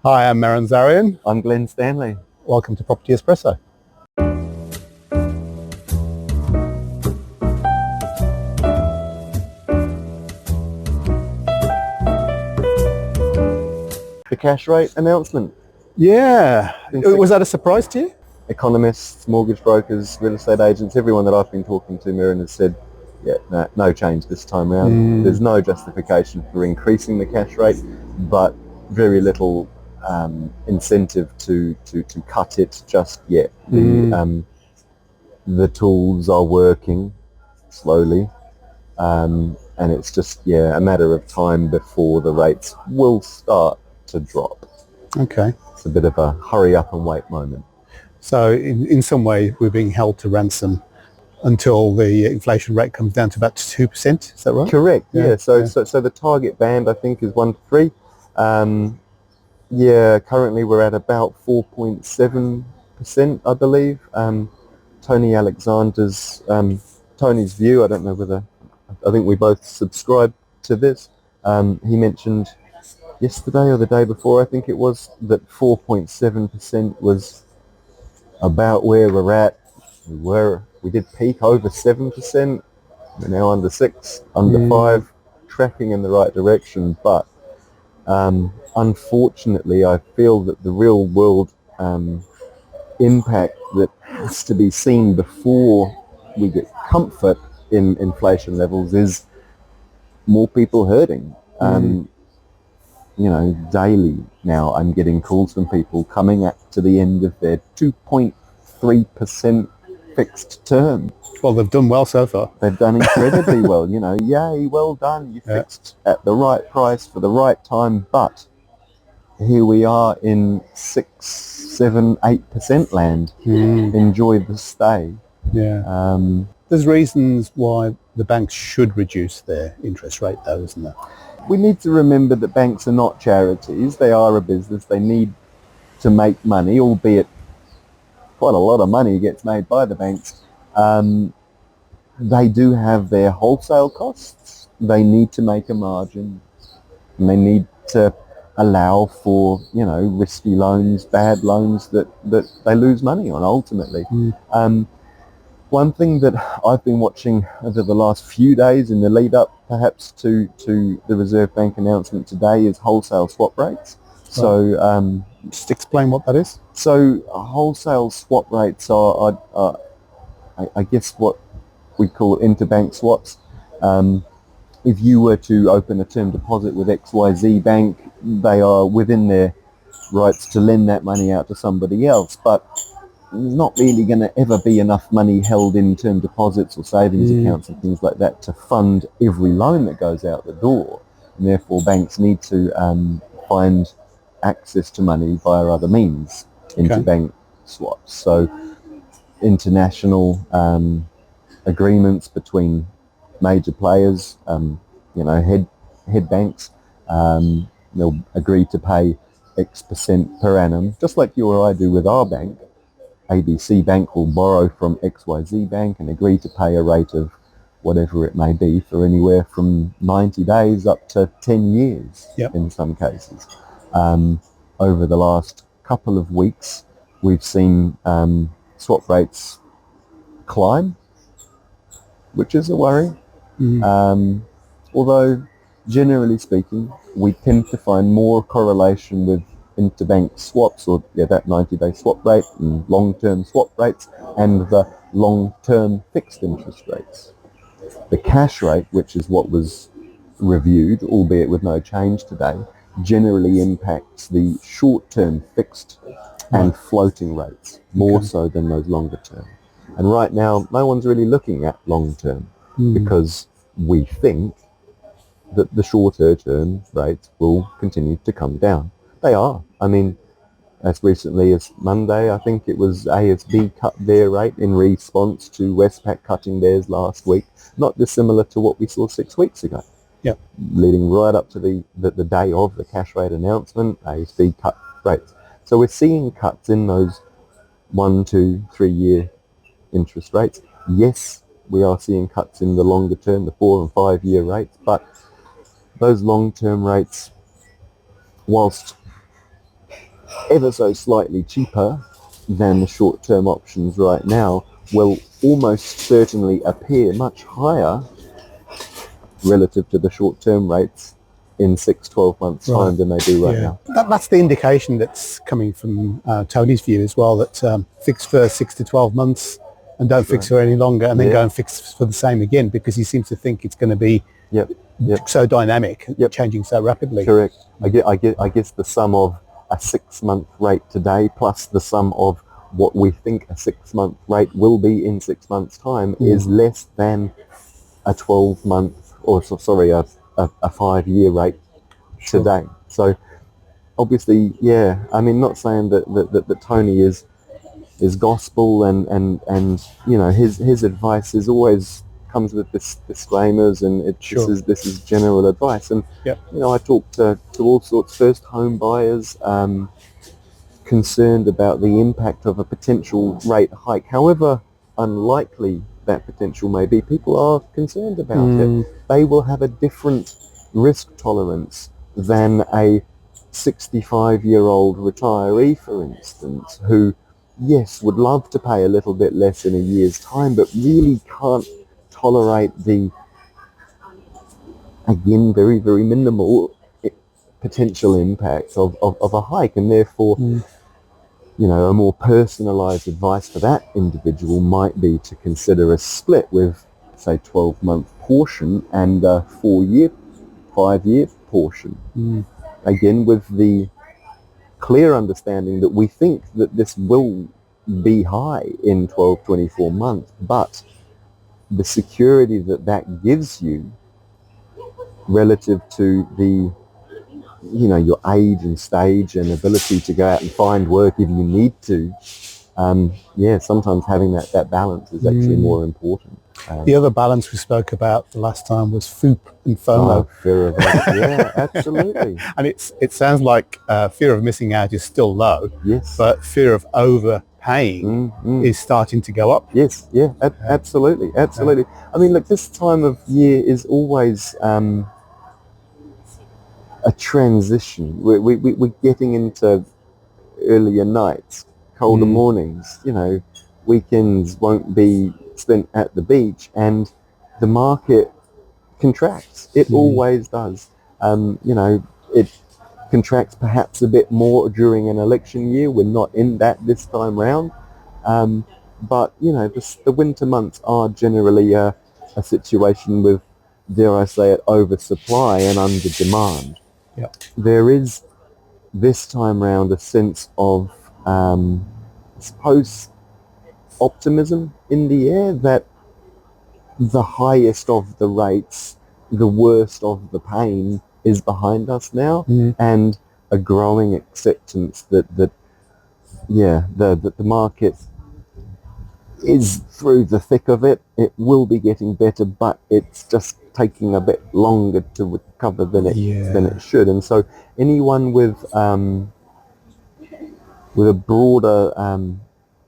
Hi, I'm Marin Zarian. I'm Glenn Stanley. Welcome to Property Espresso. The cash rate announcement. Yeah, was that a surprise to you? Economists, mortgage brokers, real estate agents, everyone that I've been talking to, Marin, has said, yeah, no change this time around. There's no justification for increasing the cash rate, but very little incentive to cut it just yet. The tools are working slowly, and it's just a matter of time before the rates will start to drop. Okay. It's a bit of a hurry up and wait moment. So in some way we're being held to ransom until the inflation rate comes down to about 2%, is that right? Correct, yeah. So the target band, I think, is 1 to 3. Currently we're at about 4.7%, I believe. Tony Alexander's, Tony's view, I don't know whether, I think we both subscribe to this. He mentioned yesterday or the day before, I think it was, that 4.7% was about where we're at. We did peak over 7%. We're now under 6, under 5, tracking in the right direction. But unfortunately, I feel that the real world impact that has to be seen before we get comfort in inflation levels is more people hurting. Daily now I'm getting calls from people coming up to the end of their 2.3% fixed term. Well, they've done well so far. They've done incredibly well, yay, well done, you fixed at the right price for the right time, but here we are in 6, 7, 8% land. Enjoy the stay. Yeah. There's reasons why the banks should reduce their interest rate though, isn't there? We need to remember that banks are not charities. They are a business. They need to make money, albeit quite a lot of money gets made by the banks. They do have their wholesale costs. They need to make a margin. And they need to allow for, risky loans, bad loans that they lose money on ultimately. One thing that I've been watching over the last few days in the lead up perhaps to the Reserve Bank announcement today is wholesale swap rates. So just explain what that is. So wholesale swap rates are I guess what we call interbank swaps. If you were to open a term deposit with XYZ Bank, they are within their rights to lend that money out to somebody else, but there's not really going to ever be enough money held in term deposits or savings accounts and things like that to fund every loan that goes out the door. And therefore, banks need to find access to money via other means, interbank swaps. So international agreements between major players, head banks, they'll agree to pay X% per annum, just like you or I do with our bank. ABC Bank will borrow from XYZ Bank and agree to pay a rate of whatever it may be for anywhere from 90 days up to 10 years in some cases. Over the last couple of weeks, we've seen swap rates climb, which is a worry. Although, generally speaking, we tend to find more correlation with interbank swaps, or that 90-day swap rate and long-term swap rates, and the long-term fixed interest rates. The cash rate, which is what was reviewed, albeit with no change today, generally impacts the short-term fixed and floating rates more so than those longer-term. And right now, no one's really looking at long-term because we think that the shorter-term rates will continue to come down. They are. I mean, as recently as Monday, I think it was ASB cut their rate in response to Westpac cutting theirs last week, not dissimilar to what we saw 6 weeks ago. Leading right up to the day of the cash rate announcement, ASB cut rates. So we're seeing cuts in those 1, 2, 3 year interest rates. Yes, we are seeing cuts in the longer term, the 4 and 5 year rates, but those long term rates, whilst ever so slightly cheaper than the short-term options right now, will almost certainly appear much higher relative to the short-term rates in 6-12 months time than they do right now. That's the indication that's coming from Tony's view as well, that fix for 6 to 12 months and don't fix for any longer, and then go and fix for the same again, because he seems to think it's going to be so dynamic, changing so rapidly. Correct. I guess the sum of a 6-month rate today plus the sum of what we think a 6-month rate will be in 6 months time is less than a 12-month, or sorry, a 5-year rate today. So obviously, I mean, not saying that Tony is gospel, and you know, his advice is always comes with disclaimers, and this is general advice. And you know, I talk to all sorts, first home buyers, concerned about the impact of a potential rate hike, however unlikely that potential may be. People are concerned about it. They will have a different risk tolerance than a 65-year-old retiree, for instance, who, yes, would love to pay a little bit less in a year's time, but really can't tolerate the, again, very, very minimal potential impact of a hike, and therefore, you know, a more personalised advice for that individual might be to consider a split with, say, 12-month portion and a 4-year, 5-year portion. Again, with the clear understanding that we think that this will be high in 12, 24 months, but the security that gives you relative to the, you know, your age and stage and ability to go out and find work if you need to, sometimes having that balance is actually more important. The other balance we spoke about the last time was FOOP and FOMO. Fear of that. Yeah, absolutely. And it sounds like fear of missing out is still low, but fear of overpaying is starting to go up. Yes, absolutely. I mean, look, this time of year is always a transition. We're getting into earlier nights, colder mornings, you know, weekends won't be spent at the beach, and the market contracts. It always does. You know, it contracts perhaps a bit more during an election year. We're not in that this time round. But, you know, the winter months are generally a situation with, dare I say it, oversupply and under demand. There is this time round a sense of, I suppose, optimism in the air that the highest of the rates, the worst of the pain is behind us now, and a growing acceptance that the market is through the thick of it. It will be getting better, but it's just taking a bit longer to recover than it should. And so anyone with a broader,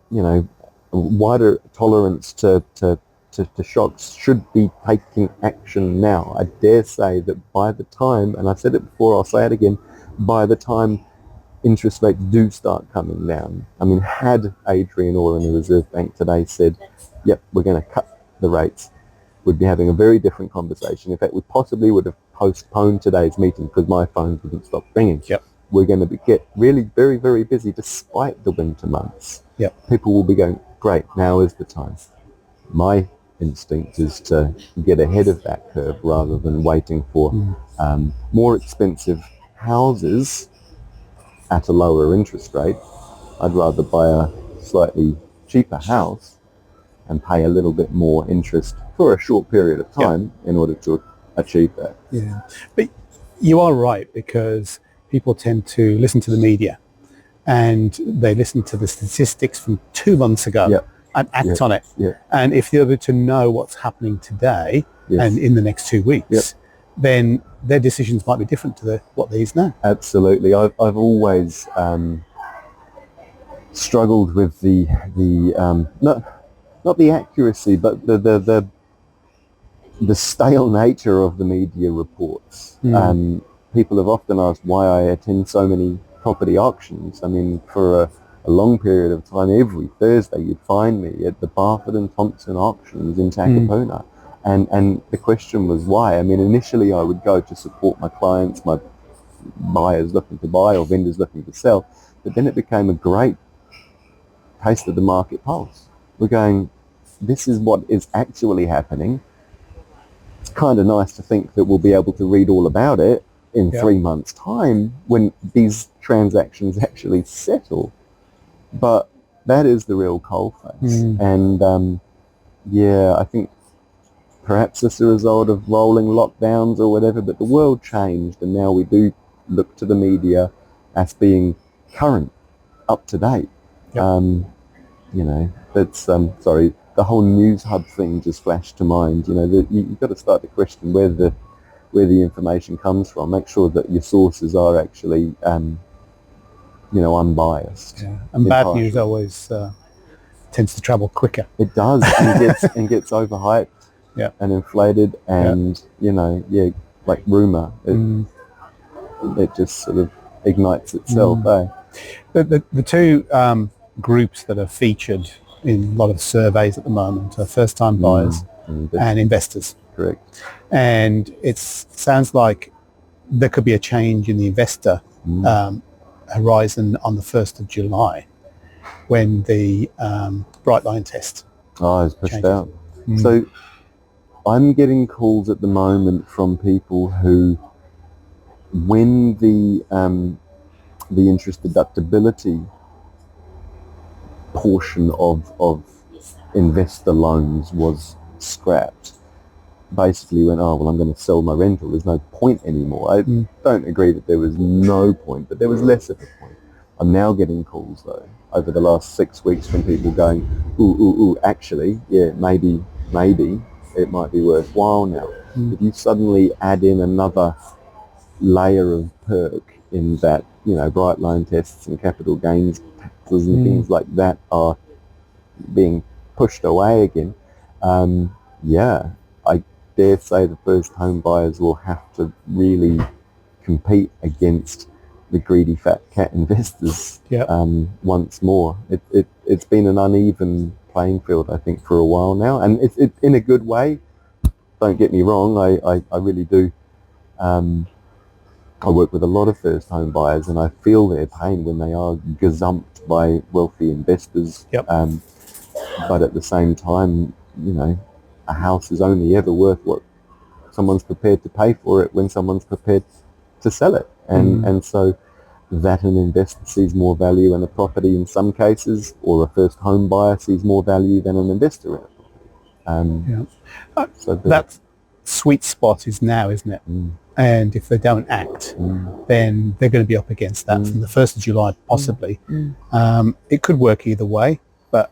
you know, wider tolerance to shocks should be taking action now. I dare say that by the time, and I've said it before, I'll say it again, by the time interest rates do start coming down, I mean, had Adrian Orr in the Reserve Bank today said, yep, we're going to cut the rates, we'd be having a very different conversation. In fact, we possibly would have postponed today's meeting because my phone wouldn't stop ringing. We're going to get really very, very busy despite the winter months. People will be going, great, now is the time. My instinct is to get ahead of that curve rather than waiting for more expensive houses at a lower interest rate. I'd rather buy a slightly cheaper house and pay a little bit more interest for a short period of time in order to achieve that. But you are right, because people tend to listen to the media and they listen to the statistics from 2 months ago and act on it. And if they're able to know what's happening today and in the next 2 weeks, then their decisions might be different to what they is now. Absolutely. I've always struggled with the not the accuracy, but the stale nature of the media reports. People have often asked why I attend so many property auctions. I mean, for a long period of time, every Thursday you'd find me at the Barford and Thompson auctions in Takapuna. And the question was why. I mean, initially I would go to support my clients, my buyers looking to buy or vendors looking to sell, but then it became a great taste of the market pulse. We're going, this is what is actually happening. It's kind of nice to think that we'll be able to read all about it in 3 months' time when these transactions actually settle. But that is the real coalface. And I think perhaps it's a result of rolling lockdowns or whatever, but the world changed, and now we do look to the media as being current, up to date. That's sorry, the whole news hub thing just flashed to mind. You've got to start to question where the information comes from. Make sure that your sources are actually unbiased. And bad news always tends to travel quicker. It does, and gets overhyped and inflated, and like rumor, it just sort of ignites itself. The two groups that are featured in a lot of surveys at the moment are first-time buyers and investors. Correct. And it sounds like there could be a change in the investor horizon on the 1st of July when the bright line test is pushed out. So I'm getting calls at the moment from people who, when the interest deductibility portion of investor loans was scrapped, basically went, I'm going to sell my rental. There's no point anymore. I don't agree that there was no point, but there was less of a point. I'm now getting calls, though, over the last 6 weeks from people going, actually, maybe it might be worthwhile now. If you suddenly add in another layer of perk in that, bright line tests and capital gains taxes and things like that are being pushed away again, I dare say the first home buyers will have to really compete against the greedy fat cat investors once more. It's been an uneven playing field, I think, for a while now, and it in a good way. Don't get me wrong, I really do. I work with a lot of first home buyers, and I feel their pain when they are gazumped by wealthy investors. But at the same time, a house is only ever worth what someone's prepared to pay for it when someone's prepared to sell it. And so that an investor sees more value in a property in some cases, or a first home buyer sees more value than an investor in a property. So that sweet spot is now, isn't it? And if they don't act, then they're going to be up against that from the 1st of July, possibly. It could work either way, but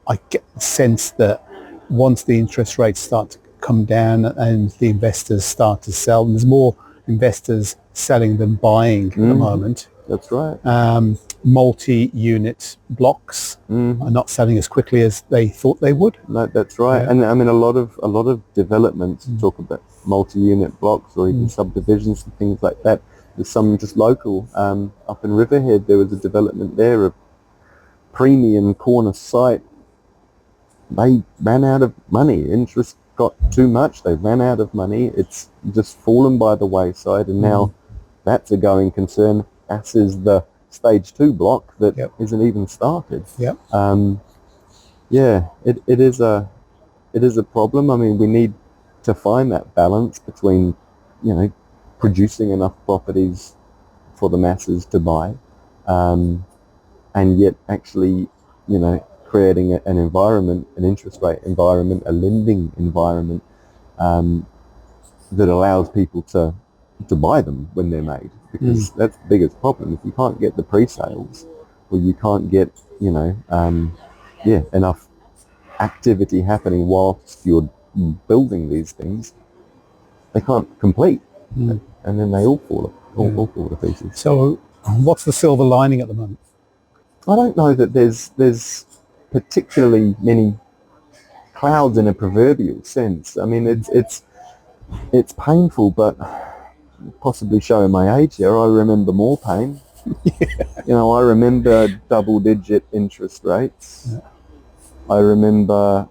I get the sense that once the interest rates start to come down and the investors start to sell, and there's more investors selling than buying at the moment. That's right. Multi-unit blocks are not selling as quickly as they thought they would. No, that's right. And I mean, a lot of developments talk about multi-unit blocks or even subdivisions and things like that. There's some just local. Up in Riverhead, there was a development there, a premium corner site. They ran out of money. Interest got too much. They ran out of money. It's just fallen by the wayside, and now that's a going concern, as is the stage 2 block that isn't even started. It is a problem. I mean, we need to find that balance between, producing enough properties for the masses to buy, and yet actually, creating an environment, an interest rate environment, a lending environment that allows people to buy them when they're made, because that's the biggest problem. If you can't get the pre-sales, or you can't get enough activity happening whilst you're building these things, they can't complete, and then they all fall to pieces. So what's the silver lining at the moment? I don't know that there's particularly many clouds in a proverbial sense. I mean, it's painful, but possibly showing my age here, I remember more pain. You know, I remember double-digit interest rates. Yeah. I remember,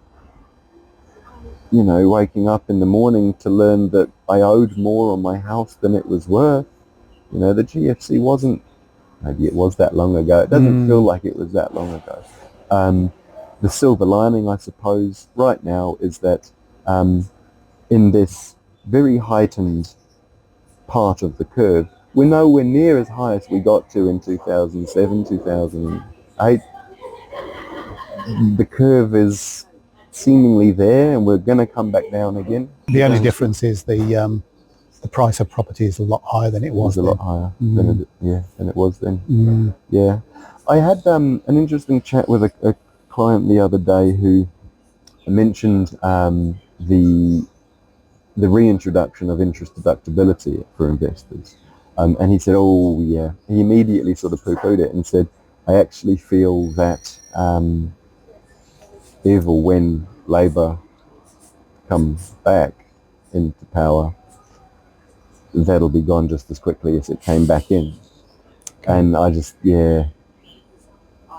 you know, waking up in the morning to learn that I owed more on my house than it was worth. You know, the GFC wasn't, maybe it was that long ago. It doesn't feel like it was that long ago. The silver lining, I suppose, right now is that in this very heightened part of the curve, we're nowhere near as high as we got to in 2007, 2008. The curve is seemingly there, and we're going to come back down again. The only difference is the price of property is a lot higher than it was. It's a lot higher than it was then. Yeah, I had an interesting chat with a client the other day who mentioned the reintroduction of interest deductibility for investors. And he said, oh yeah, he immediately sort of poo-pooed it and said, I actually feel that if or when Labor comes back into power, that'll be gone just as quickly as it came back in. And I just, it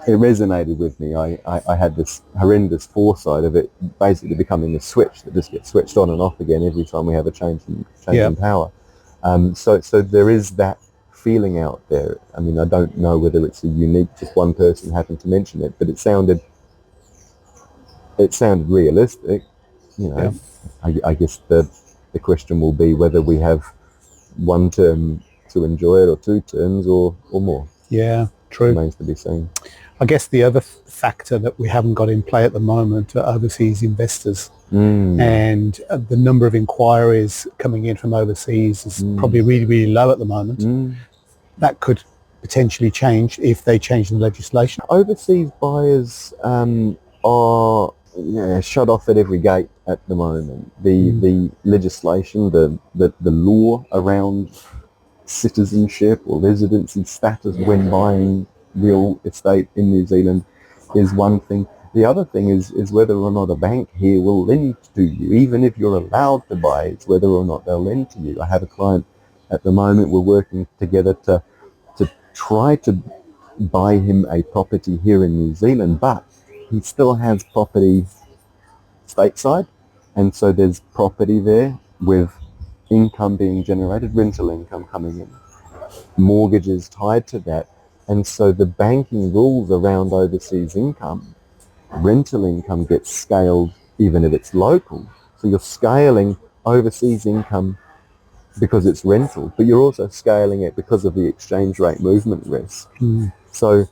resonated with me. I had this horrendous foresight of it basically becoming a switch that just gets switched on and off again every time we have a change in power. So there is that feeling out there. I mean, I don't know whether it's a unique, just one person happened to mention it, but it sounded realistic. You know, I guess the question will be whether we have one term to enjoy it or two terms or more. Yeah, true. Remains to be seen. I guess the other factor that we haven't got in play at the moment are overseas investors. And the number of inquiries coming in from overseas is probably really, really low at the moment. That could potentially change if they change the legislation. Overseas buyers are shut off at every gate at the moment. The legislation, the law around citizenship or residency status when buying real estate in New Zealand is one thing. The other thing is whether or not a bank here will lend to you. Even if you're allowed to buy, it's whether or not they'll lend to you. I have a client at the moment, we're working together to try to buy him a property here in New Zealand, but he still has property stateside, and so there's property there with income being generated, rental income coming in, mortgages tied to that. And so the banking rules around overseas income, rental income gets scaled even if it's local. So you're scaling overseas income because it's rental, but you're also scaling it because of the exchange rate movement risk. So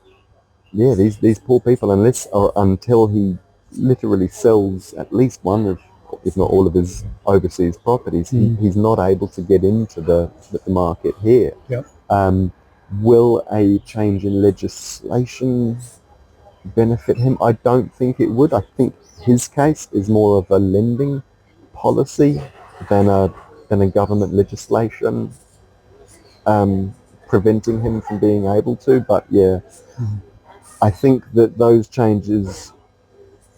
yeah, these poor people, until he literally sells at least one of, if not all of his overseas properties, he's not able to get into the market here. Will a change in legislation benefit him? I don't think it would. I think his case is more of a lending policy than a government legislation preventing him from being able to. But yeah, I think that those changes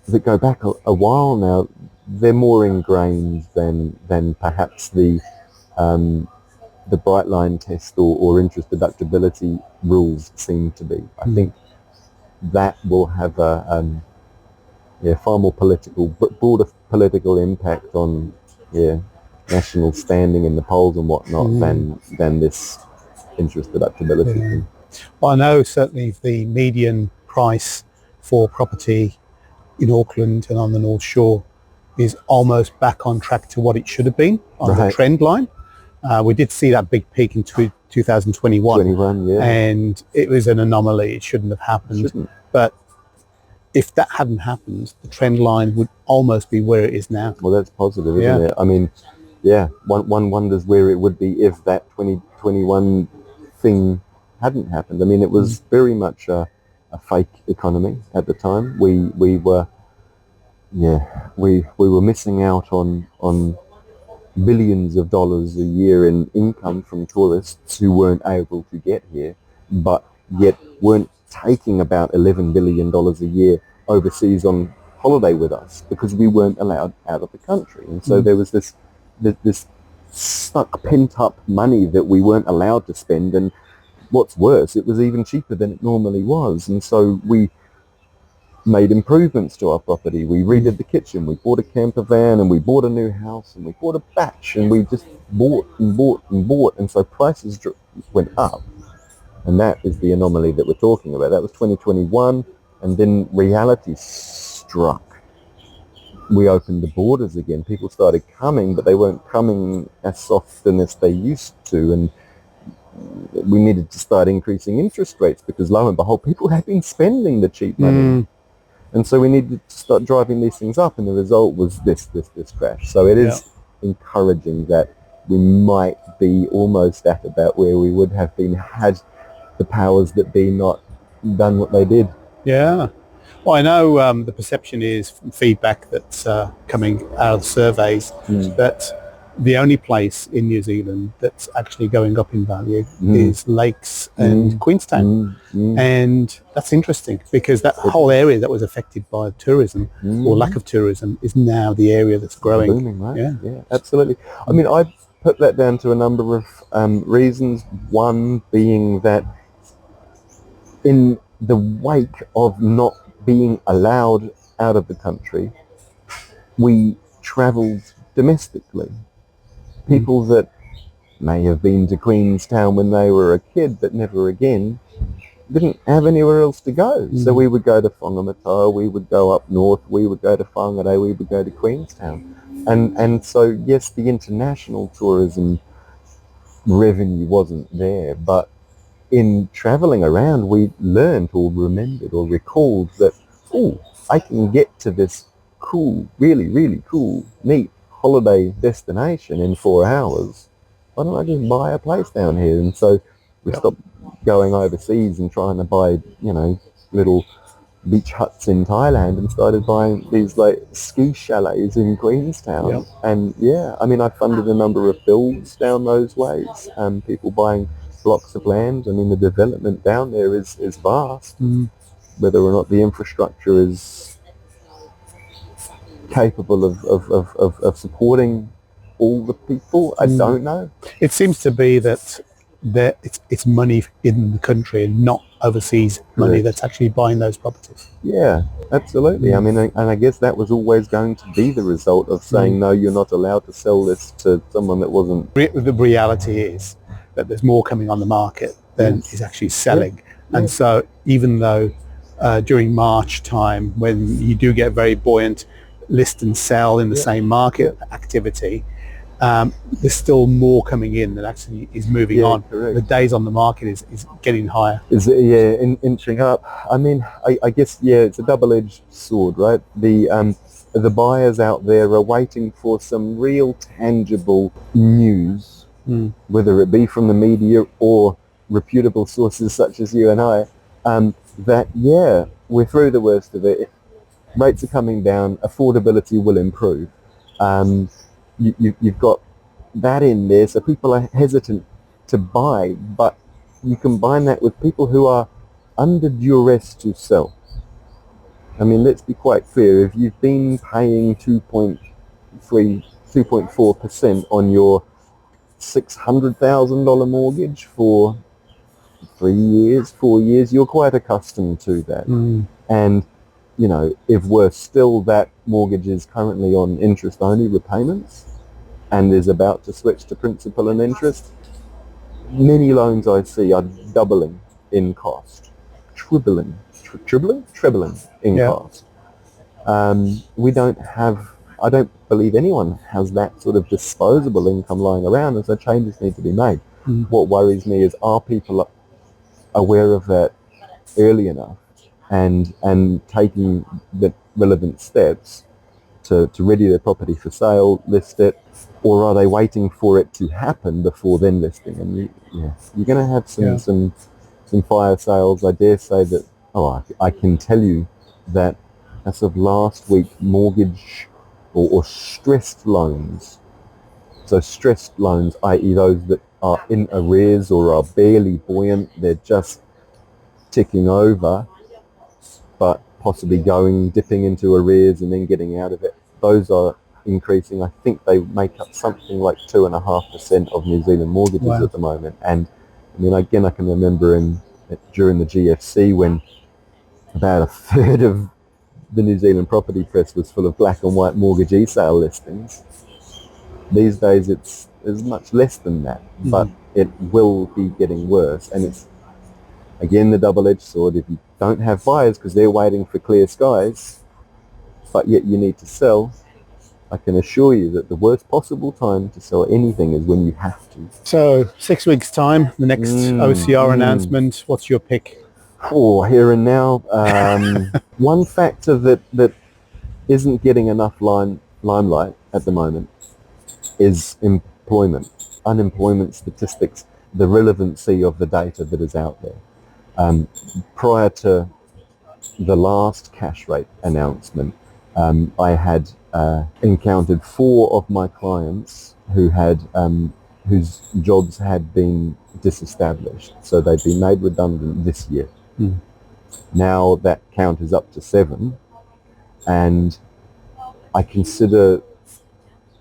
that go back a while now, they're more ingrained than perhaps the bright line test or interest deductibility rules seem to be. I think that will have a far more broader political impact on national standing in the polls and whatnot than this interest deductibility. Well, I know certainly the median price for property in Auckland and on the North Shore is almost back on track to what it should have been on the trend line. We did see that big peak in 2021, and it was an anomaly. It shouldn't have happened. But if that hadn't happened, the trend line would almost be where it is now. Well, that's positive, isn't it? I mean, one wonders where it would be if that 2021 thing hadn't happened. I mean, it was very much a fake economy at the time. We were missing out on billions of dollars a year in income from tourists who weren't able to get here, but yet weren't taking about $11 billion a year overseas on holiday with us because we weren't allowed out of the country. And so there was this stuck pent up money that we weren't allowed to spend, and what's worse, it was even cheaper than it normally was. And so we made improvements to our property. We redid the kitchen, we bought a camper van, and we bought a new house, and we bought a batch, and we just bought and bought and bought. And so prices went up. And that is the anomaly that we're talking about. That was 2021, and then reality struck. We opened the borders again. People started coming, but they weren't coming as often as they used to. And we needed to start increasing interest rates because, lo and behold, people had been spending the cheap money. And so we needed to start driving these things up, and the result was this crash. So it is encouraging that we might be almost at about where we would have been had the powers that be not done what they did. Yeah. Well, I know the perception is from feedback that's coming out of surveys that the only place in New Zealand that's actually going up in value is Lakes and Queenstown. And that's interesting because that whole area that was affected by tourism or lack of tourism is now the area that's growing. Booming, right? Yeah, absolutely. I mean, I put that down to a number of reasons. One being that in the wake of not being allowed out of the country, we travelled domestically. People that may have been to Queenstown when they were a kid but never again didn't have anywhere else to go. So we would go to Whangamata, we would go up north, we would go to Whangarei, we would go to Queenstown. And so, yes, the international tourism revenue wasn't there, but in travelling around, we learned or remembered or recalled that, I can get to this cool, really, really cool, neat holiday destination in 4 hours. Why don't I just buy a place down here? And so we stopped going overseas and trying to buy, little beach huts in Thailand and started buying these like ski chalets in Queenstown. And I funded a number of builds down those ways. People buying blocks of land. I mean, the development down there is vast. Whether or not the infrastructure is capable of supporting all the people, I don't know. It seems to be that it's money in the country and not overseas money that's actually buying those properties. Yeah, absolutely. I mean, and I guess that was always going to be the result of saying, no, you're not allowed to sell this to someone that wasn't. The reality is that there's more coming on the market than is actually selling. And so even though during March time, when you do get very buoyant list and sell in the same market activity, there's still more coming in that actually is moving on. Correct. The days on the market is getting higher. Inching up. I mean, I guess, it's a double-edged sword, right? The buyers out there are waiting for some real tangible news, whether it be from the media or reputable sources such as you and I, that, we're through the worst of it. Rates are coming down, affordability will improve. You've got that in there, so people are hesitant to buy, but you combine that with people who are under duress to sell. I mean, let's be quite clear. If you've been paying 2.4% on your $600,000 mortgage for 3 years, 4 years, you're quite accustomed to that. And if we're still, that mortgage is currently on interest-only repayments and is about to switch to principal and interest, many loans I see are doubling in cost, trebling in cost. We don't have, I don't believe anyone has that sort of disposable income lying around, and so changes need to be made. What worries me is, are people aware of that early enough and taking the relevant steps to ready their property for sale, list it, or are they waiting for it to happen before then listing? And you're going to have some fire sales. I dare say that, I can tell you that as of last week, mortgage or stressed loans, so stressed loans, i.e. those that are in arrears or are barely buoyant, they're just ticking over, but possibly dipping into arrears and then getting out of it. Those are increasing. I think they make up something like 2.5% of New Zealand mortgages at the moment. And I mean, again, I can remember during the GFC when about a third of the New Zealand property press was full of black and white mortgagee sale listings. These days it's much less than that, but it will be getting worse. And it's, again, the double-edged sword. If you don't have buyers because they're waiting for clear skies, but yet you need to sell, I can assure you that the worst possible time to sell anything is when you have to. So 6 weeks' time, the next OCR announcement, what's your pick? Oh, here and now. One factor that isn't getting enough limelight at the moment is employment, unemployment statistics, the relevancy of the data that is out there. Prior to the last cash rate announcement, I had encountered 4 of my clients who had whose jobs had been disestablished, so they'd been made redundant this year. Now that count is up to 7, and I consider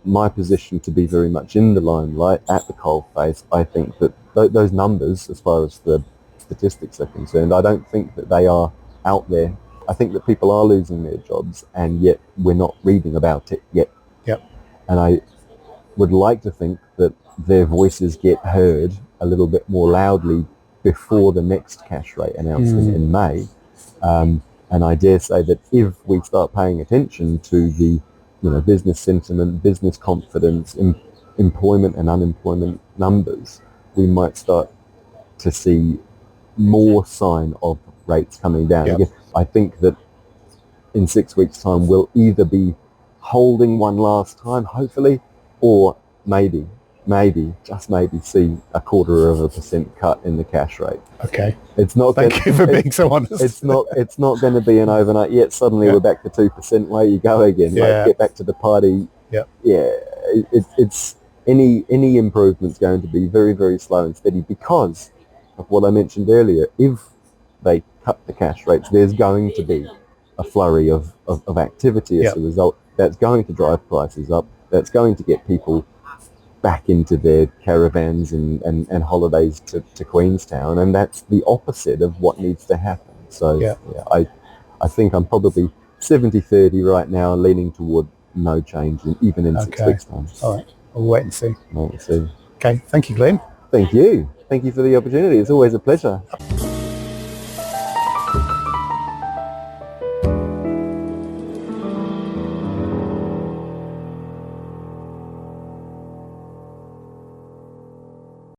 my position to be very much in the limelight, at the coalface. I think that those numbers, as far as the statistics are concerned, I don't think that they are out there. I think that people are losing their jobs, and yet we're not reading about it yet. Yep. And I would like to think that their voices get heard a little bit more loudly before the next cash rate announcement in May. And I dare say that if we start paying attention to the business sentiment, business confidence, employment and unemployment numbers, we might start to see more sign of rates coming down. Again, I think that in 6 weeks' time we'll either be holding one last time, hopefully, or maybe, just maybe see a 0.25% cut in the cash rate. Okay. It's not. Thank you for being so honest. It's not going to be an overnight yet. Suddenly we're back to 2%. Way you go again. Yeah. Get back to the party. Yeah. Yeah. It's any improvement's going to be very, very slow and steady because of what I mentioned earlier. If they cut the cash rates, there's going to be a flurry of activity as a result. That's going to drive prices up. That's going to get people back into their caravans and holidays to Queenstown, and that's the opposite of what needs to happen. So I think I'm probably 70-30 right now, leaning toward no change even in 6 weeks' time. All right, we'll wait and see. Wait and see. Okay, thank you, Glenn. Thank you for the opportunity. It's always a pleasure.